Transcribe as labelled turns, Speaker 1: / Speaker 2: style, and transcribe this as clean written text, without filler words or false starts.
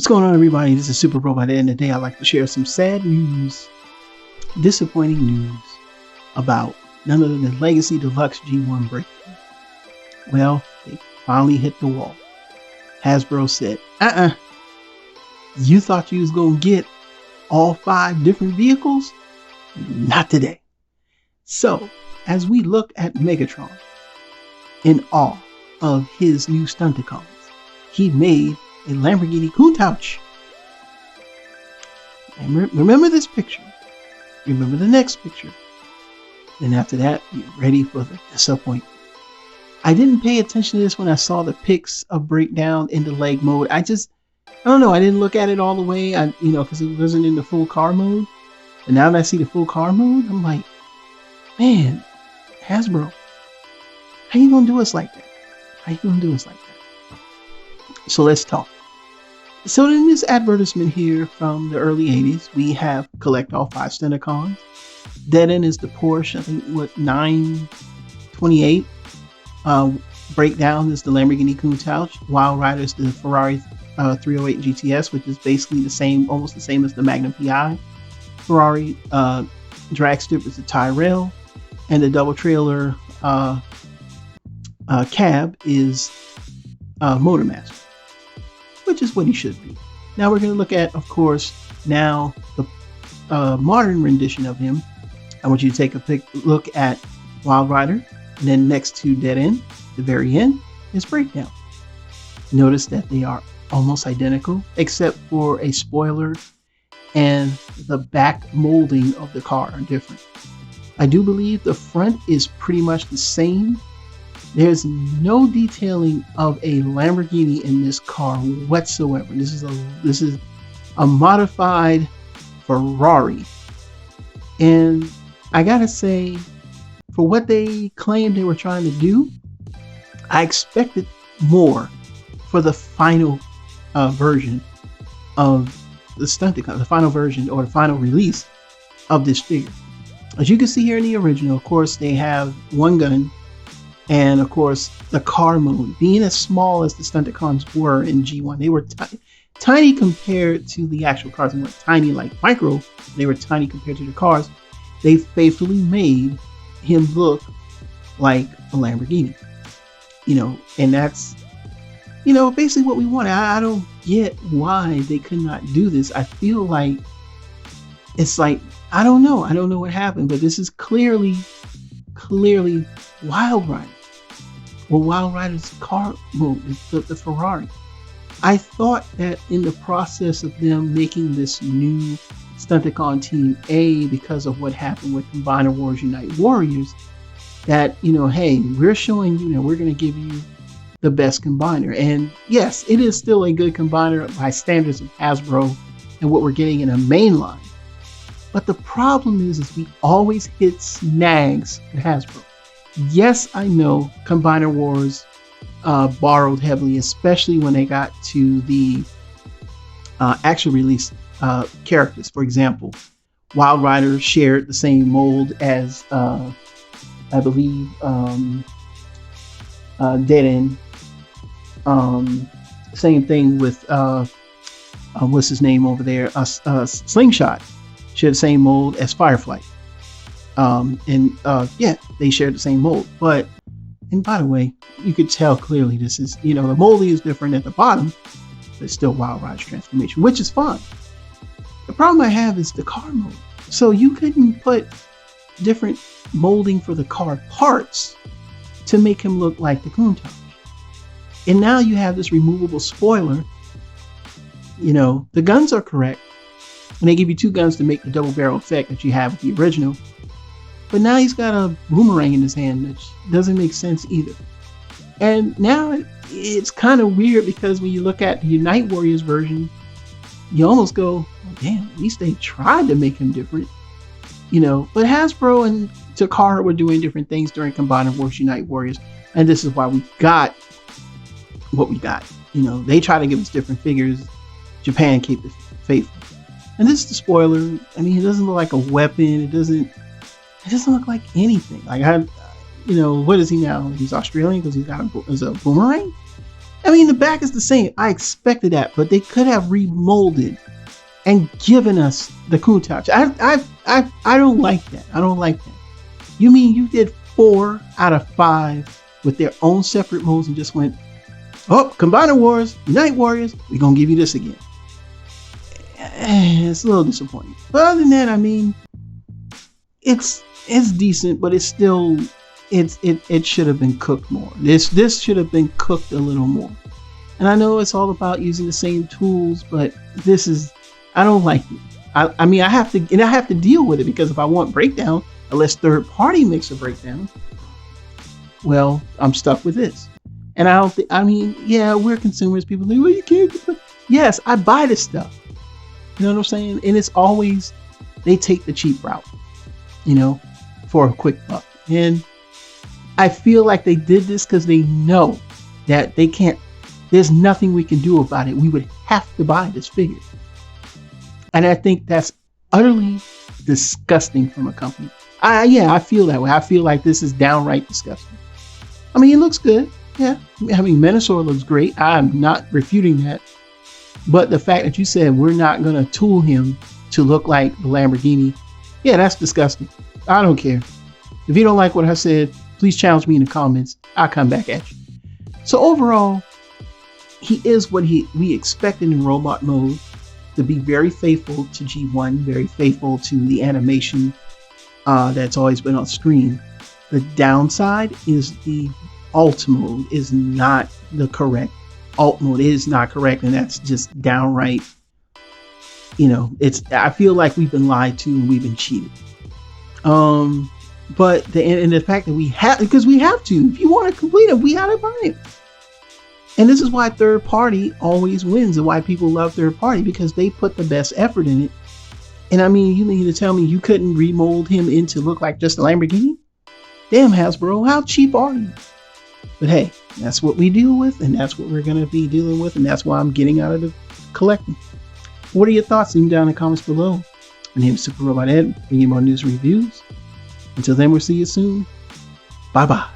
Speaker 1: What's going on, everybody? This is Super Robot, and today I'd like to share some sad news, disappointing news about none other than Legacy Deluxe G1 breakdown. Well, they finally hit the wall. Hasbro said, you thought you was gonna get all 5 different vehicles? Not today. So, as we look at Megatron, in awe of his new Stunticons, he made a Lamborghini Countach. And remember this picture. Remember the next picture. Then after that, be ready for the disappointment. I didn't pay attention to this when I saw the pics of breakdown in the leg mode. I don't know. I didn't look at it all the way. Because it wasn't in the full car mode. And now that I see the full car mode, I'm like, man, Hasbro, how you gonna do us like that? How you gonna do us like that? So let's talk. So in this advertisement here from the early 80s, we have collect all 5 Stunticons. Dead End is the Porsche, I think, 928. Breakdown is the Lamborghini Countach. Wild Rider is the Ferrari 308 GTS, which is basically the same, almost the same as the Magnum PI. Ferrari drag strip is the Tyrrell, and the double trailer cab is Motormaster, which is what he should be. Now we're going to look at, of course, now the modern rendition of him. I want you to take a look at Wild Rider, and then next to Dead End, the very end, is Breakdown. Notice that they are almost identical, except for a spoiler and the back molding of the car are different. I do believe the front is pretty much the same. There's no detailing of a Lamborghini in this car whatsoever. This is a modified Ferrari. And I gotta say, for what they claimed they were trying to do, I expected more for the final version of the Stunticon, the final version or the final release of this figure. As you can see here in the original, of course, they have one gun. And of course, the car mode, being as small as the Stunticons were in G1, they were tiny compared to the actual cars. They weren't tiny like Micro, they were tiny compared to the cars. They faithfully made him look like a Lamborghini. And that's, basically what we wanted. I don't get why they could not do this. I feel like it's like, I don't know what happened, but this is clearly Wild Rider. Well, Wild Rider's car mode, the Ferrari. I thought that in the process of them making this new Stunticon Team A, because of what happened with Combiner Wars Unite Warriors, that, hey, we're showing you, we're going to give you the best combiner. And yes, it is still a good combiner by standards of Hasbro and what we're getting in a main line. But the problem is we always hit snags at Hasbro. Yes, I know Combiner Wars borrowed heavily, especially when they got to the actual release characters. For example, Wild Rider shared the same mold as, I believe, Dead End. Same thing with, what's his name over there? Slingshot shared the same mold as Firefly. Yeah, they shared the same mold. And by the way, you could tell clearly this is, the molding is different at the bottom, but it's still Wild Rider's transformation, which is fine. The problem I have is the car mode. So you couldn't put different molding for the car parts to make him look like the Countach. And now you have this removable spoiler. The guns are correct. And they give you 2 guns to make the double barrel effect that you have with the original. But now he's got a boomerang in his hand, which doesn't make sense either. And now it's kind of weird because when you look at the Unite Warriors version, you almost go, oh, damn, at least they tried to make him different. But Hasbro and Takara were doing different things during Combiner Wars Unite Warriors. And this is why we got what we got. They try to give us different figures. Japan kept it faithful. And this is the spoiler. I mean, it doesn't look like a weapon. It doesn't look like anything. Like, what is he now? He's Australian because he's got a boomerang. I mean, the back is the same. I expected that, but they could have remolded and given us the Countach. I don't like that. I don't like that. You mean you did 4 out of 5 with their own separate molds and just went, oh, Combiner Wars, Night Warriors, we're going to give you this again. It's a little disappointing. But other than that, I mean, it's decent, but it's still, it should have been cooked more. This should have been cooked a little more. And I know it's all about using the same tools, but this is, I don't like it. I mean, I have to deal with it, because if I want breakdown, unless third party makes a breakdown, well, I'm stuck with this. And I don't think, I mean, yeah, we're consumers. People think, well, you can't. Yes, I buy this stuff. You know what I'm saying? And it's always, they take the cheap route, you know, for a quick buck. And I feel like they did this because they know that they can't, there's nothing we can do about it. We would have to buy this figure. And I think that's utterly disgusting from a company. I feel that way. I feel like this is downright disgusting. I mean, it looks good. Yeah. I mean, Menasor looks great. I'm not refuting that. But the fact that you said we're not going to tool him to look like the Lamborghini, yeah, that's disgusting. I don't care. If you don't like what I said, please challenge me in the comments. I'll come back at you. So overall, he is what we expected in robot mode, to be very faithful to G1, very faithful to the animation that's always been on screen. The downside is the alt mode is not the correct. Alt mode is not correct, and that's just downright, you know, I feel like we've been lied to and we've been cheated. But the fact that we have, because we have to, if you want to complete it, we gotta buy it. And this is why third party always wins, and why people love third party, because they put the best effort in it. And I mean, you mean to tell me you couldn't remold him into look like just a Lamborghini? Damn, Hasbro, how cheap are you? But hey, that's what we deal with, and that's what we're going to be dealing with, and that's why I'm getting out of the collecting. What are your thoughts? Leave them down in the comments below. My name is Super Robot Ed, bringing you more news and reviews. Until then, we'll see you soon. Bye-bye.